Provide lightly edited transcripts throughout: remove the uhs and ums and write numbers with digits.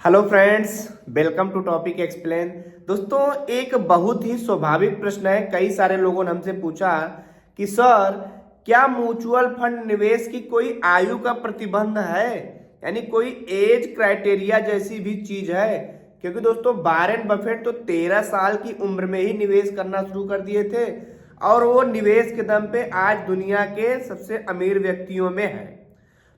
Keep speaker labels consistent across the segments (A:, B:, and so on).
A: Hello friends, welcome to topic explain. दोस्तों, एक बहुत ही स्वाभाविक प्रश्न है। कई सारे लोगों ने हमसे पूछा कि सर, क्या म्यूचुअल फंड निवेश की कोई आयु का प्रतिबंध है, यानी कोई एज क्राइटेरिया जैसी भी चीज है? क्योंकि दोस्तों, वारेन बफेट तो 13 साल की उम्र में ही निवेश करना शुरू कर दिए थे और वो निवेश के दम पे आज दुनिया के सबसे अमीर व्यक्तियों में है।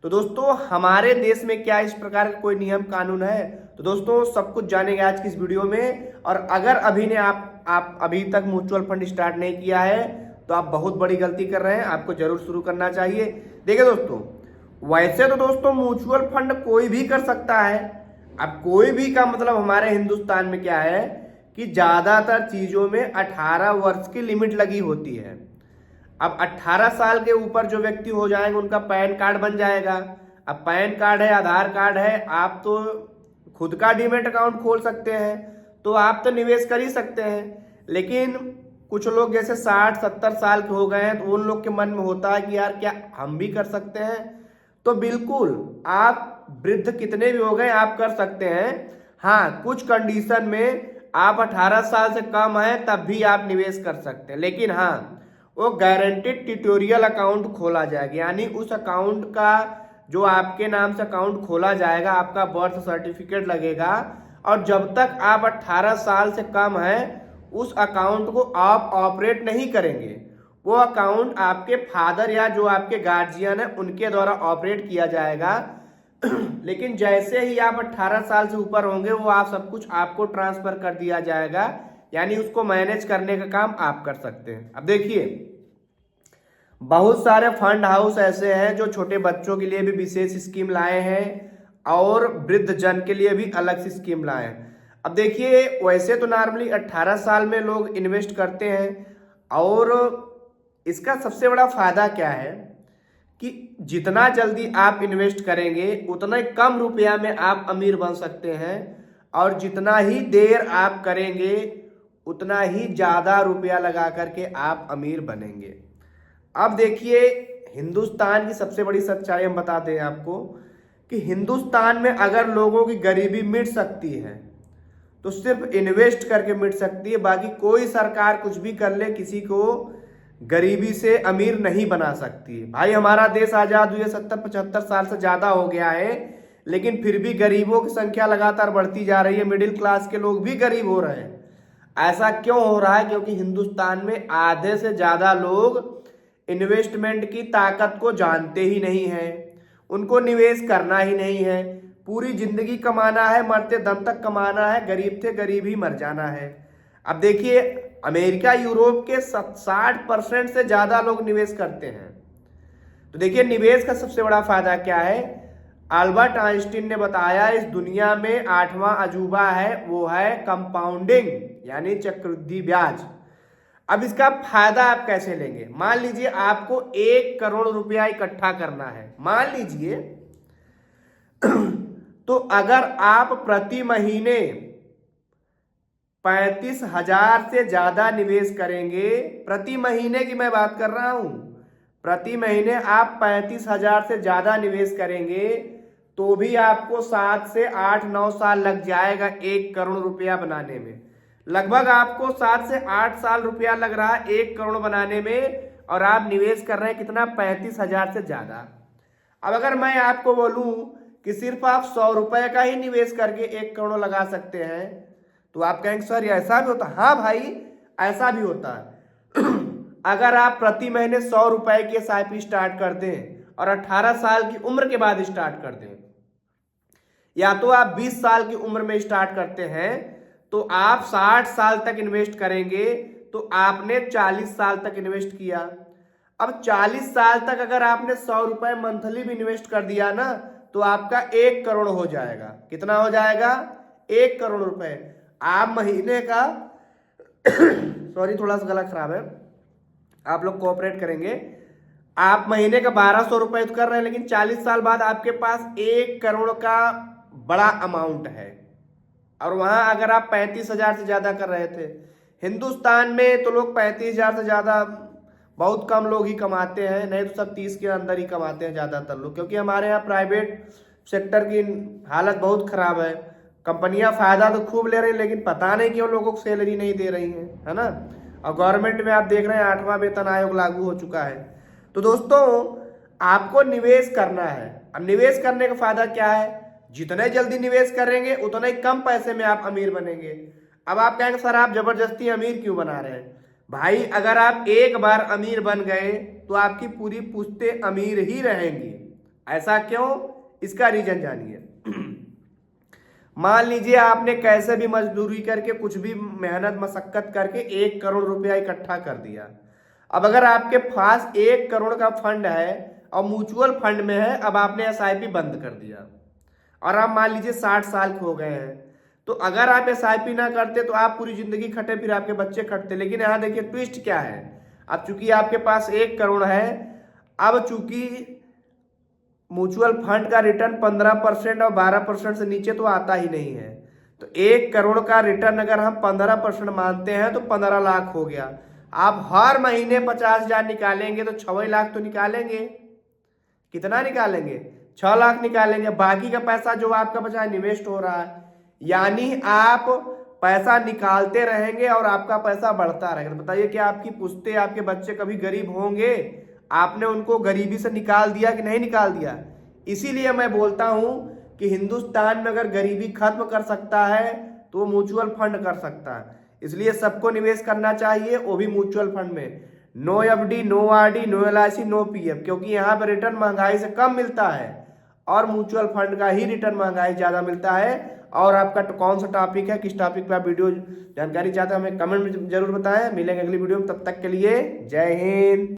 A: तो दोस्तों, हमारे देश में क्या इस प्रकार का कोई नियम कानून है? तो दोस्तों, सब कुछ जानेंगे आज की इस वीडियो में। और अगर आप अभी तक म्यूचुअल फंड स्टार्ट नहीं किया है तो आप बहुत बड़ी गलती कर रहे हैं, आपको जरूर शुरू करना चाहिए। देखिए दोस्तों, वैसे तो दोस्तों म्यूचुअल फंड कोई भी कर सकता है। अब कोई भी का मतलब हमारे हिंदुस्तान में क्या है कि ज्यादातर चीजों में 18 वर्ष की लिमिट लगी होती है। अब 18 साल के ऊपर जो व्यक्ति हो जाएंगे उनका पैन कार्ड बन जाएगा। अब पैन कार्ड है, आधार कार्ड है, आप तो खुद का डीमैट अकाउंट खोल सकते हैं, तो आप तो निवेश कर ही सकते हैं। लेकिन कुछ लोग जैसे 60-70 साल के हो गए हैं तो उन लोग के मन में होता है कि यार क्या हम भी कर सकते हैं? तो बिल्कुल, आप वृद्ध कितने भी हो गए आप कर सकते हैं। हाँ, कुछ कंडीशन में आप 18 साल से कम हैं तब भी आप निवेश कर सकते हैं। लेकिन हाँ, वो गारंटेड ट्यूटोरियल अकाउंट खोला जाएगा, यानी उस अकाउंट का जो आपके नाम से अकाउंट खोला जाएगा, आपका बर्थ सर्टिफिकेट लगेगा और जब तक आप 18 साल से कम है उस अकाउंट को आप ऑपरेट नहीं करेंगे। वो अकाउंट आपके फादर या जो आपके गार्जियन है उनके द्वारा ऑपरेट किया जाएगा। लेकिन जैसे ही आप 18 साल से ऊपर होंगे वो आप सब कुछ आपको ट्रांसफर कर दिया जाएगा, यानी उसको मैनेज करने का काम आप कर सकते हैं। अब देखिए, बहुत सारे फंड हाउस ऐसे हैं जो छोटे बच्चों के लिए भी विशेष स्कीम लाए हैं और वृद्ध जन के लिए भी अलग सी स्कीम लाए हैं। अब देखिए, वैसे तो नॉर्मली 18 साल में लोग इन्वेस्ट करते हैं और इसका सबसे बड़ा फायदा क्या है कि जितना जल्दी आप इन्वेस्ट करेंगे उतना ही कम रुपया में आप अमीर बन सकते हैं और जितना ही देर आप करेंगे उतना ही ज्यादा रुपया लगा करके आप अमीर बनेंगे। अब देखिए, हिंदुस्तान की सबसे बड़ी सच्चाई हम बता दें आपको कि हिंदुस्तान में अगर लोगों की गरीबी मिट सकती है तो सिर्फ इन्वेस्ट करके मिट सकती है। बाकी कोई सरकार कुछ भी कर ले, किसी को गरीबी से अमीर नहीं बना सकती। भाई, हमारा देश आजाद हुए 70-75 साल से ज्यादा हो गया है, लेकिन फिर भी गरीबों की संख्या लगातार बढ़ती जा रही है। मिडिल क्लास के लोग भी गरीब हो रहे हैं। ऐसा क्यों हो रहा है? क्योंकि हिंदुस्तान में आधे से ज्यादा लोग इन्वेस्टमेंट की ताकत को जानते ही नहीं है, उनको निवेश करना ही नहीं है। पूरी जिंदगी कमाना है, मरते दम तक कमाना है, गरीब थे गरीब ही मर जाना है। अब देखिए, अमेरिका यूरोप के 60% से ज्यादा लोग निवेश करते हैं। तो देखिए, निवेश का सबसे बड़ा फायदा क्या है? अल्बर्ट आइंस्टीन ने बताया इस दुनिया में 8वां अजूबा है, वो है कंपाउंडिंग, यानी चक्रवृद्धि ब्याज। अब इसका फायदा आप कैसे लेंगे? मान लीजिए आपको 1 करोड़ रुपया इकट्ठा करना है, मान लीजिए। तो अगर आप प्रति महीने 35,000 से ज्यादा निवेश करेंगे, प्रति महीने की मैं बात कर रहा हूं, प्रति महीने आप 35,000 से ज्यादा निवेश करेंगे तो भी आपको 7 से 8-9 साल लग जाएगा 1 करोड़ रुपया बनाने में। लगभग आपको 7 से 8 साल रुपया लग रहा है 1 करोड़ बनाने में और आप निवेश कर रहे हैं कितना? 35,000 से ज्यादा। अब अगर मैं आपको बोलूं कि सिर्फ आप 100 रुपए का ही निवेश करके 1 करोड़ लगा सकते हैं तो आप कहेंगे सर ये ऐसा भी होता है? हाँ भाई, ऐसा भी होता है। अगर आप प्रति महीने 100 रुपए की एसआईपी स्टार्ट कर दें और 18 साल की उम्र के बाद स्टार्ट कर दें, या तो आप 20 साल की उम्र में स्टार्ट करते हैं तो आप 60 साल तक इन्वेस्ट करेंगे, तो आपने 40 साल तक इन्वेस्ट किया। अब 40 साल तक अगर आपने 100 रुपए मंथली भी इन्वेस्ट कर दिया ना तो आपका 1 करोड़ हो जाएगा। कितना हो जाएगा? 1 करोड़ रुपए। आप महीने का सॉरी, थोड़ा सा गला खराब है, आप लोग कोऑपरेट करेंगे। आप महीने का 1200 रुपए कर रहे हैं, लेकिन 40 साल बाद आपके पास 1 करोड़ का बड़ा अमाउंट है। और वहां अगर आप 35,000 से ज्यादा कर रहे थे, हिंदुस्तान में तो लोग 35,000 से ज्यादा बहुत कम लोग ही कमाते हैं, नहीं तो सब 30 के अंदर ही कमाते हैं ज्यादातर लोग, क्योंकि हमारे यहाँ प्राइवेट सेक्टर की हालत बहुत खराब है। कंपनियां फायदा तो खूब ले रही हैं, लेकिन पता नहीं क्यों लोगों को सैलरी नहीं दे रही हैं, है ना। और गवर्नमेंट में आप देख रहे हैं 8वां वेतन आयोग लागू हो चुका है। तो दोस्तों आपको निवेश करना है। अब निवेश करने का फायदा क्या है, जितने जल्दी निवेश करेंगे उतने ही कम पैसे में आप अमीर बनेंगे। अब आप कहेंगे सर आप जबरदस्ती अमीर क्यों बना रहे हैं। भाई अगर आप एक बार अमीर बन गए तो आपकी पूरी पुश्तें अमीर ही रहेंगी। ऐसा क्यों, इसका रीजन जानिए। मान लीजिए आपने कैसे भी मजदूरी करके कुछ भी मेहनत मशक्कत करके 1 करोड़ रुपया इकट्ठा कर दिया। अब अगर आपके पास 1 करोड़ का फंड है और म्यूचुअल फंड में है, अब आपने एसआईपी बंद कर दिया और आप मान लीजिए 60 साल के हो गए हैं, तो अगर आप एसआईपी ना करते तो आप पूरी जिंदगी खटे, फिर आपके बच्चे खटते। लेकिन यहाँ देखिए ट्विस्ट क्या है, अब चूंकि आपके पास 1 करोड़ है, अब चूंकि म्यूचुअल फंड का रिटर्न 15% और 12% से नीचे तो आता ही नहीं है, तो 1 करोड़ का रिटर्न अगर हम 15% मानते हैं तो 15 लाख हो गया। आप हर महीने 50,000 निकालेंगे तो 6 लाख तो निकालेंगे। कितना निकालेंगे, 6 लाख निकालेंगे। बाकी का पैसा जो आपका बचा है इन्वेस्ट हो रहा है, यानी आप पैसा निकालते रहेंगे और आपका पैसा बढ़ता रहेगा। तो बताइए क्या आपकी पुश्ते, आपके बच्चे कभी गरीब होंगे। आपने उनको गरीबी से निकाल दिया कि नहीं निकाल दिया। इसीलिए मैं बोलता हूं कि हिंदुस्तान में अगर गरीबी खत्म कर सकता है तो वो म्यूचुअल फंड कर सकता है। इसलिए सबको निवेश करना चाहिए, वो भी म्यूचुअल फंड में। No FD, no RD, no LIC, no PF, क्योंकि यहाँ पर रिटर्न महंगाई से कम मिलता है और म्यूचुअल फंड का ही रिटर्न महंगाई ज्यादा मिलता है। और आपका कौन सा टॉपिक है, किस टॉपिक पे आप वीडियो जानकारी चाहते हैं, हमें कमेंट में जरूर बताएं। मिलेंगे अगली वीडियो में, तब तक के लिए जय हिंद।